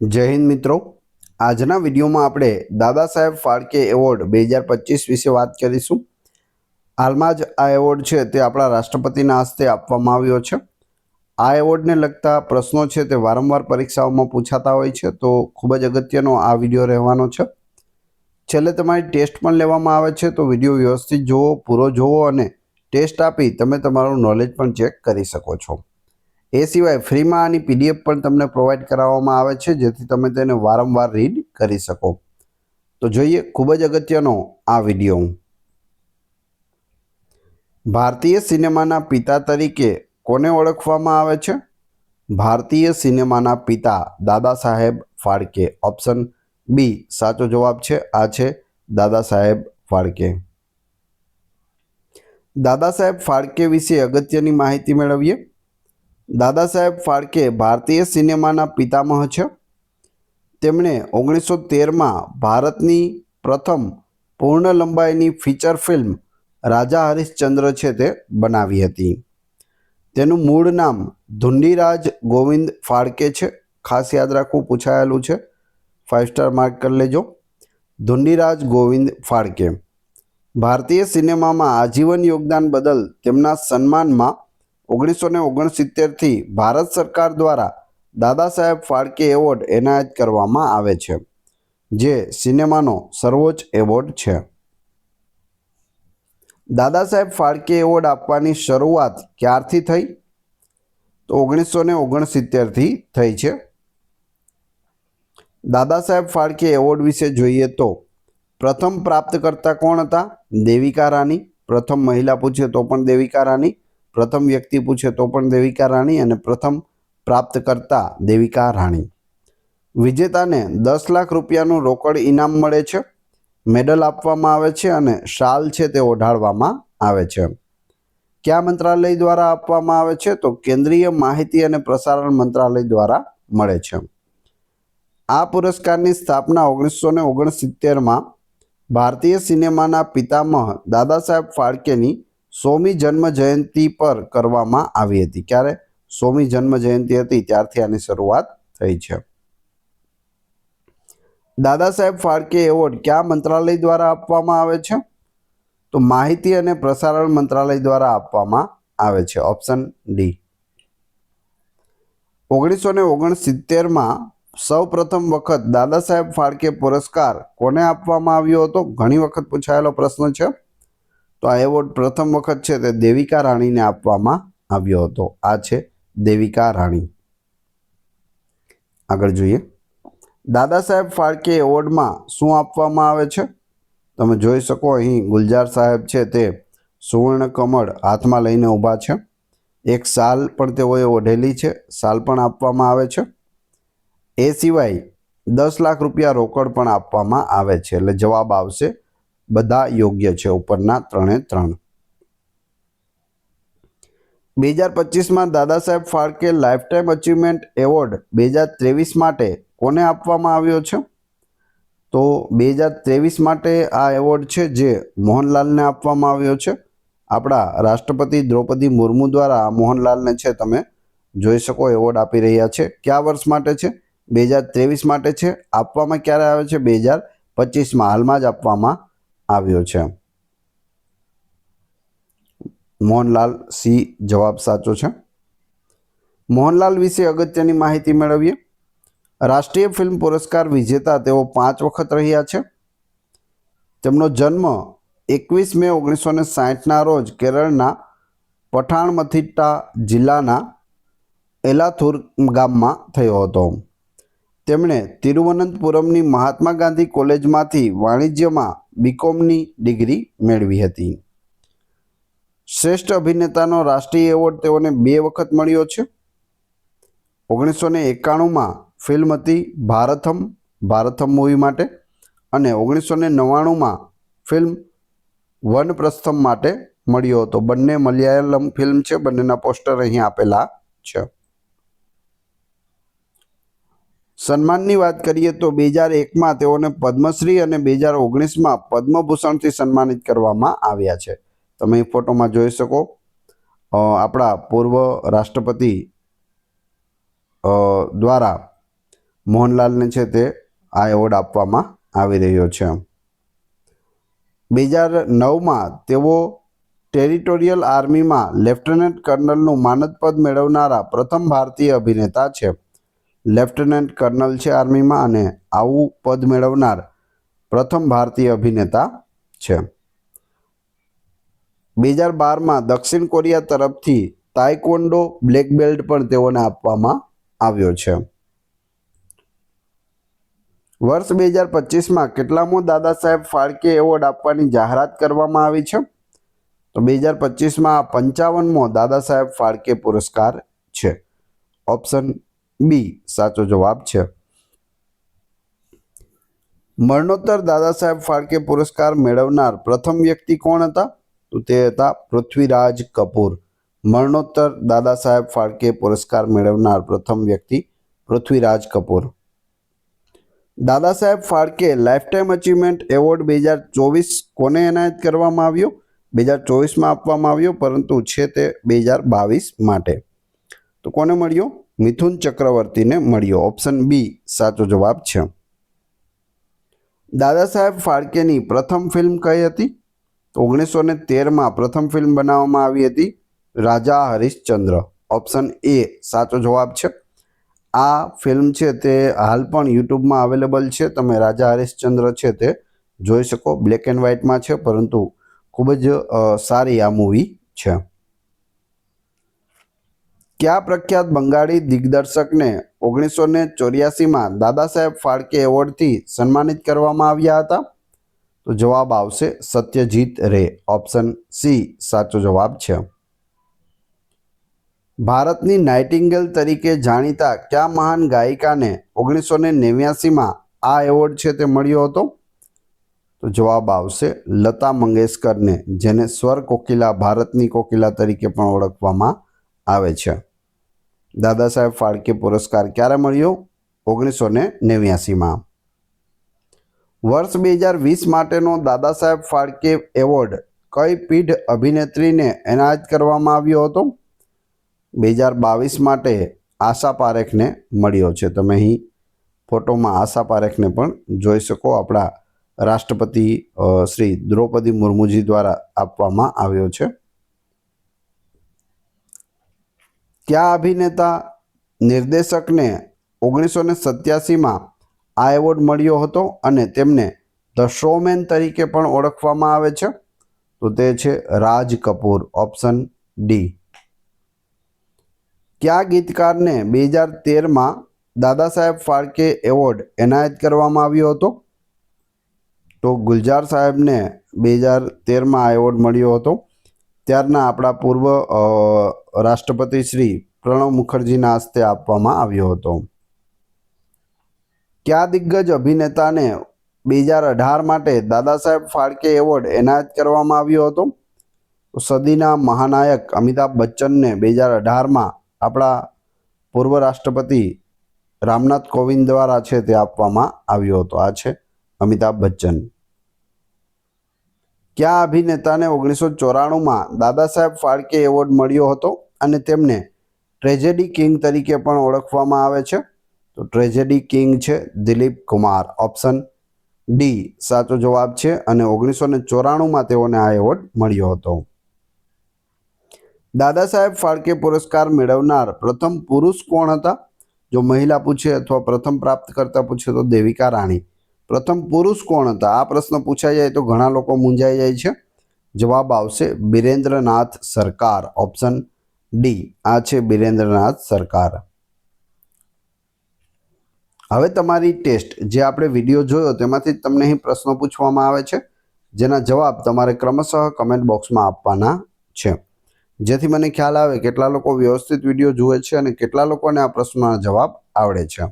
जय हिंद मित्रों। आजना विडियो में आपणे दादा साहेब फाळके एवोर्ड 2025 विषे बात करीशुं। हालमां ज आ एवोर्ड छे ते आपणा राष्ट्रपतिना हस्ते आपवामां आव्यो छे। आ एवोर्डने लगता प्रश्नों छे ते वारंवार परीक्षाओमां पूछाता होय छे, तो खूब ज अगत्यनो आ विडियो रहेवानो छे। छेल्ले तमारी टेस्ट पण लेवामां आवे छे, तो विडियो व्यवस्थित जोवो, पूरो जोवो अने टेस्ट आपी तमे तमारुं नॉलेज पण चेक करी शको छो। ए सिवाय फ्री में आनी पीडीएफ पण तमने प्रोवाइड कराववामां आवे छे, जेथी तमे तेने वारंवार रीड करी शको। तो जोईए खूब ज अगत्यनो आ विडियो। भारतीय सिनेमाना पिता तरीके कोने ओळखवामां आवे छे? भारतीय सिनेमाना पिता दादा साहेब फाळके। ऑप्शन बी साचो जवाब छे। आ छे दादा साहेब फाळके। दादा साहेब फाळके विશે अगत्यनी माहिती मेळवीए। दादा साहेब फाळके भारतीय सिनेमाना पितामह छे। तेमणे 1913 में भारतनी प्रथम पूर्ण लंबाईनी फीचर फिल्म राजा हरिश्चंद्र छे ते बनावी हती। तेनुं मूळ नाम धुंडीराज गोविंद फाळके छे। खास याद राखवुं, पूछायेलुं छे, 5 स्टार मार्क कर लेजो। धुंडीराज गोविंद फाळके भारतीय सिनेमा में आजीवन योगदान बदल तेमना सन्मान में 1969 थी भारत सरकार द्वारा दादा साहेब फाळके एवोर्ड एनायत करवामां आवे छे, जे सिनेमानो सर्वोच्च एवोर्ड छे। दादा साहेब फाळके एवोर्ड आपवानी शरूआत क्यारथी थई? तो 1969 थी थई छे। दादा साहेब फाळके एवोर्ड विषे जोईए तो प्रथम प्राप्तकर्ता कोण हता? देविका राणी। प्रथम महिला पूछे तो पण देविका राणी, प्रथम व्यक्ति पूछे तो पण देविका राणी अने प्रथम प्राप्तकर्ता देविका राणी। विजेताने 10 लाख रूपियानुं रोकड़ इनाम मळे छे। मेडल आपवामां आवे छे अने शाल छे ते ओढाडवामां आवे छे। क्या मंत्रालय द्वारा आपवामां आवे छे? तो केंद्रीय माहिती अने प्रसारण मंत्रालय द्वारा मळे छे। आ पुरस्कारनी स्थापना 1969 में भारतीय सिनेमाना पितामह दादा साहेब फाळकेनी 100मी जन्म जयंती पर करवामां आवी हती। क्यारे? 100मी जन्म जयंती हती त्यारथी आनी शरूआत थई छे। दादा साहेब फाळके एवोर्ड क्या मंत्रालय द्वारा आपवामां आवे छे? तो माहिती अने प्रसारण मंत्रालय द्वारा आपवामां आवे छे। Option D. 1969 में सौ प्रथम वखत दादा साहेब फाळके पुरस्कार कोने आपवामां आव्यो हतो? घणी वखत पूछायेलो प्रश्न छे। तो आ एवोर्ड प्रथम वखत छे ते देविका राणीने आपवामां आव्यो हतो। आ छे देविका राणी। आगळ जोईए। दादा साहेब फाळके एवोर्ड में शुं आपवामां आवे छे? तमे जोई शको अहीं गुलजार साहेब छे ते सुवर्ण कमळ हाथमां लईने ऊभा छे। एक शाल पण तेओए ओढेली छे, शाल पण आपवामां आवे छे। ए सिवाय 10 लाख रूपिया रोकड़ पण आपवामां आवे छे। એટલે જવાબ આવશે બધા યોગ્ય છે ઉપરના 3 2025 માં Dada Saheb Phalke lifetime achievement award 2023 માટે કોને આપવામાં આવ્યો છે? તો 2023 માટે આ એવોર્ડ છે જે મોહનલાલને આપવામાં આવ્યો છે। આપણા રાષ્ટ્રપતિ દ્રૌપદી મુર્મુ દ્વારા મોહનલાલને છે તમે જોઈ શકો એવોર્ડ આપી રહ્યા છે। કયા વર્ષ માટે છે? 2023 માટે છે। આપવામાં ક્યારે આવે છે? 2025 માં હાલમાં જ આપવામાં આવ્યો છે। મોહનલાલ સી જવાબ સાચો છે। મોહનલાલ વિશે અગત્યની માહિતી મેળવીએ। રાષ્ટ્રીય ફિલ્મ પુરસ્કાર વિજેતા તેઓ 5 વખત રહ્યા છે। તેમનો જન્મ 21 મે 1960ના રોજ કેરળના પઠાણમથિટ્ટા જિલ્લાના એલાથુર ગામમાં થયો હતો। તેમણે તિરુવનંતપુરમની મહાત્મા ગાંધી કોલેજમાંથી વાણિજ્યમાં બીકોમની ડિગ્રી મેળવી હતી। શ્રેષ્ઠ અભિનેતાનો રાષ્ટ્રીય એવોર્ડ તેઓને 2 વખત મળ્યો છે। 1991માં ફિલ્મ હતી ભારતમ મૂવી માટે અને 1999માં ફિલ્મ વનપ્રસ્થમ માટે મળ્યો હતો। બંને મલયાલમ ફિલ્મ છે, બંનેના પોસ્ટર અહીં આપેલા છે। સન્માનની વાત કરીએ તો 2001માં તેઓને પદ્મશ્રી અને 2019માં પદ્મભૂષણથી સન્માનિત કરવામાં આવ્યા છે। તમે એ ફોટોમાં જોઈ શકો આપણા પૂર્વ રાષ્ટ્રપતિ દ્વારા મોહનલાલને છે તે આ એવોર્ડ આપવામાં આવી રહ્યો છે. 2009માં તેઓ ટેરિટોરિયલ આર્મીમાં લેફ્ટનન્ટ કર્નલનું માનદ પદ મેળવનારા પ્રથમ ભારતીય અભિનેતા છે. લેફ્ટનન્ટ કર્નલ છે આર્મીમાં અને આવું પદ મેળવનાર પ્રથમ ભારતીય અભિનેતા છે. 2012માં દક્ષિણ કોરિયા તરફથી તાઇક્વોન્ડો બ્લેક બેલ્ટ પણ તેઓને આપવામાં આવ્યો છે. વર્ષ 2025માં કેટલામો દાદા સાહેબ ફાળકે એવોર્ડ આપવાની જાહેરાત કરવામાં આવી છે? તો 2025માં 55મો દાદા સાહેબ ફાળકે પુરસ્કાર છે. ઓપ્શન બી સાચો જવાબ છે. મરણોત્તર દાદા સાહેબ ફાળકે પુરસ્કાર મેળવનાર પ્રથમ વ્યક્તિ કોણ હતા? તો તે હતા પૃથ્વીરાજ કપૂર. મરણોત્તર દાદા સાહેબ ફાળકે પુરસ્કાર મેળવનાર પ્રથમ વ્યક્તિ પૃથ્વીરાજ કપૂર. Dada Saheb Phalke lifetime achievement award 2024 કોને એનાયત કરવામાં આવ્યો? 2024માં આપવામાં આવ્યો, પરંતુ છે તે 2022 માટે. તો કોને મળ્યો? મિથુન ચક્રવર્તીને મળ્યો. ઓપ્શન બી સાચો જવાબ છે. દાદા સાહેબ ફાળકેની પ્રથમ ફિલ્મ કઈ હતી? તો 1913માં પ્રથમ ફિલ્મ બનાવવામાં આવી હતી રાજા હરિશ્ચંદ્ર. ઓપ્શન એ સાચો જવાબ છે. આ ફિલ્મ છે તે હાલ પણ યુટ્યુબમાં અવેલેબલ છે. તમે રાજા હરિશ્ચંદ્ર છે તે જોઈ શકો. બ્લેક એન્ડ વ્હાઇટમાં છે, પરંતુ ખૂબ જ સારી આ મૂવી છે. કયા પ્રખ્યાત બંગાળી દિગ્દર્શકને 1984માં દાદા સાહેબ ફાળકે એવોર્ડથી સન્માનિત કરવામાં આવ્યા હતા? તો જવાબ આવશે સત્યજીત રે. ઓપ્શન સી સાચો જવાબ છે. ભારતની નાઇટિંગેલ તરીકે જાણીતા કયા મહાન ગાયિકાને 1989માં આ એવોર્ડ છે તે મળ્યો હતો? તો જવાબ આવશે લતા મંગેશકરને, જેને સ્વર કોકિલા, ભારતની કોકિલા તરીકે પણ ઓળખવામાં આવે છે. દાદા સાહેબ ફાળકે પુરસ્કાર ક્યારે મળ્યો? 1989માં. વર્ષ 2020 માટેનો દાદા સાહેબ ફાળકે એવોર્ડ કઈ પીઢ અભિનેત્રીને એનાયત કરવામાં આવ્યો હતો? 2022 માટે આશા પારેખને મળ્યો છે. તમે અહીં ફોટોમાં આશા પારેખને પણ જોઈ શકો. આપણા રાષ્ટ્રપતિ શ્રી દ્રૌપદી મુર્મુજી દ્વારા આપવામાં આવ્યો છે. કયા અભિનેતા નિર્દેશકને 1987માં આ એવોર્ડ મળ્યો હતો અને તેમને ધ શોમેન તરીકે પણ ઓળખવામાં આવે છે? તો તે છે રાજ કપૂર. Option D. કયા ગીતકારને 2013માં દાદા સાહેબ ફાળકે એવોર્ડ એનાયત કરવામાં આવ્યો હતો? તો ગુલજાર સાહેબને 2013માં આ એવોર્ડ મળ્યો હતો. ત્યારના આપણા પૂર્વ રાષ્ટ્રપતિ શ્રી પ્રણવ મુખર્જીના હસ્તે આપવામાં આવ્યો હતો. કયા દિગ્ગજ અભિનેતાને 2018 માટે દાદા સાહેબ ફાળકે એવોર્ડ એનાયત કરવામાં આવ્યો હતો? તો સદીના મહાનાયક અમિતાભ બચ્ચનને 2018માં આપણા પૂર્વ રાષ્ટ્રપતિ રામનાથ કોવિંદ દ્વારા છે તે આપવામાં આવ્યો હતો. આ છે અમિતાભ બચ્ચન. કયા અભિનેતાને 1994માં દાદા સાહેબ ફાળકે એવોર્ડ મળ્યો હતો અને તેમને ટ્રેજેડી કિંગ તરીકે પણ ઓળખવામાં આવે છે? તો ટ્રેજેડી કિંગ છે દિલીપ કુમાર. ઓપ્શન ડી સાચો જવાબ છે. અને 1994માં તેઓને આ એવોર્ડ મળ્યો હતો. દાદા સાહેબ ફાળકે પુરસ્કાર મેળવનાર પ્રથમ પુરુષ કોણ હતા? જો મહિલા પૂછે અથવા પ્રથમ પ્રાપ્તકર્તા પૂછે તો દેવિકા રાણી. પ્રથમ પુરુષ કોણ હતા? આ પ્રશ્ન પૂછાઈ જાય તો ઘણા લોકો મૂંઝાઈ જાય છે. જવાબ આવશે બિરેન્દ્રનાથ સરકાર. Option D. આ છે બિરેન્દ્રનાથ સરકાર. હવે તમારી ટેસ્ટ, જે આપણે વિડીયો જોયો તેમાંથી તમને અહીં પ્રશ્નો પૂછવામાં આવે છે, જેના જવાબ તમારે ક્રમશઃ કમેન્ટ બોક્સમાં આપવાના છે, જેથી મને ખ્યાલ આવે કેટલા લોકો વ્યવસ્થિત વિડીયો જુએ છે અને કેટલા લોકોને આ પ્રશ્નોના જવાબ આવડે છે.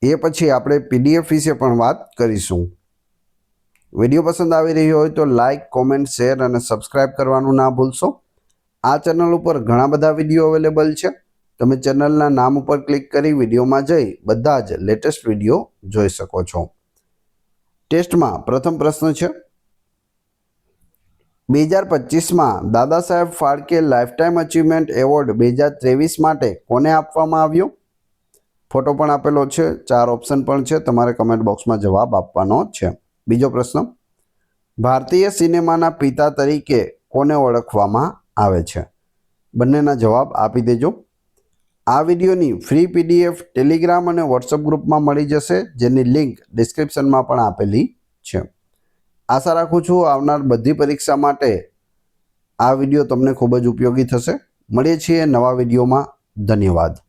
એ પછી આપણે PDF વિશે પણ વાત કરીશું. વિડીયો પસંદ આવી રહ્યો હોય તો લાઇક, કોમેન્ટ, શેર અને સબસ્ક્રાઇબ કરવાનું ના ભૂલશો. આ ચેનલ ઉપર ઘણા બધા વિડીયો અવેલેબલ છે. તમે ચેનલના નામ ઉપર ક્લિક કરી વિડીયોમાં જઈ બધા જ લેટેસ્ટ વિડીયો જોઈ શકો છો. ટેસ્ટમાં પ્રથમ પ્રશ્ન છે, 2025માં Dada Saheb Phalke lifetime achievement award 2023 માટે કોને આપવામાં આવ્યો? ફોટો પણ આપેલો છે, 4 ઓપ્શન પણ છે, તમારે કમેન્ટ બોક્સમાં જવાબ આપવાનો છે. બીજો પ્રશ્ન, ભારતીય સિનેમાના પિતા તરીકે કોને ઓળખવામાં આવે છે? બંનેના જવાબ આપી દેજો. આ વિડીયોની ફ્રી PDF ટેલિગ્રામ અને વોટ્સઅપ ગ્રુપમાં મળી જશે, જેની લિંક ડિસ્ક્રિપ્શનમાં પણ આપેલી છે. આશા રાખું છું આવનાર બધી પરીક્ષા માટે આ વિડીયો તમને ખૂબ જ ઉપયોગી થશે. મળીએ છીએ નવા વિડીયોમાં. ધન્યવાદ.